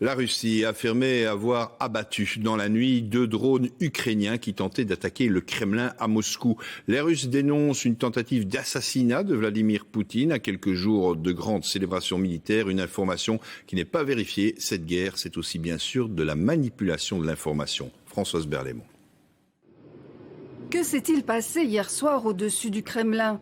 La Russie a affirmé avoir abattu dans la nuit 2 drones ukrainiens qui tentaient d'attaquer le Kremlin à Moscou. Les Russes dénoncent une tentative d'assassinat de Vladimir Poutine à quelques jours de grandes célébrations militaires. Une information qui n'est pas vérifiée. Cette guerre, c'est aussi bien sûr de la manipulation de l'information. Françoise Berlémont. Que s'est-il passé hier soir au-dessus du Kremlin ?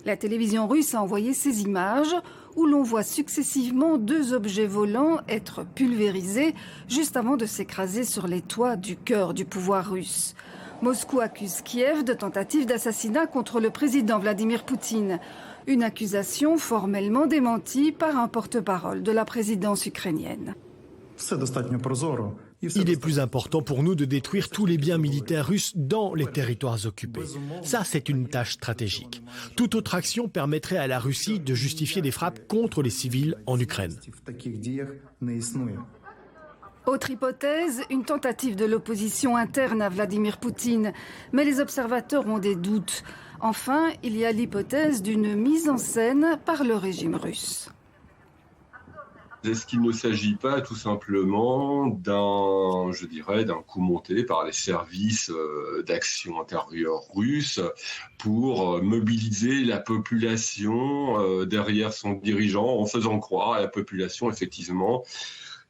La télévision russe a envoyé ces images où l'on voit successivement 2 objets volants être pulvérisés juste avant de s'écraser sur les toits du cœur du pouvoir russe. Moscou accuse Kiev de tentative d'assassinat contre le président Vladimir Poutine. Une accusation formellement démentie par un porte-parole de la présidence ukrainienne. Il est plus important pour nous de détruire tous les biens militaires russes dans les territoires occupés. Ça, c'est une tâche stratégique. Toute autre action permettrait à la Russie de justifier des frappes contre les civils en Ukraine. Autre hypothèse, une tentative de l'opposition interne à Vladimir Poutine. Mais les observateurs ont des doutes. Enfin, il y a l'hypothèse d'une mise en scène par le régime russe. Est-ce qu'il ne s'agit pas tout simplement d'un coup monté par les services d'action intérieure russes pour mobiliser la population derrière son dirigeant en faisant croire à la population effectivement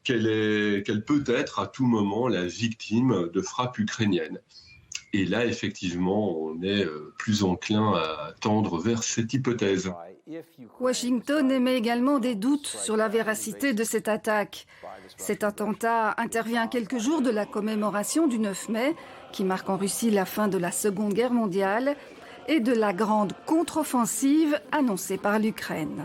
qu'elle peut être à tout moment la victime de frappes ukrainiennes. Et là, effectivement, on est plus enclin à tendre vers cette hypothèse. Washington émet également des doutes sur la véracité de cette attaque. Cet attentat intervient quelques jours de la commémoration du 9 mai, qui marque en Russie la fin de la Seconde Guerre mondiale, et de la grande contre-offensive annoncée par l'Ukraine.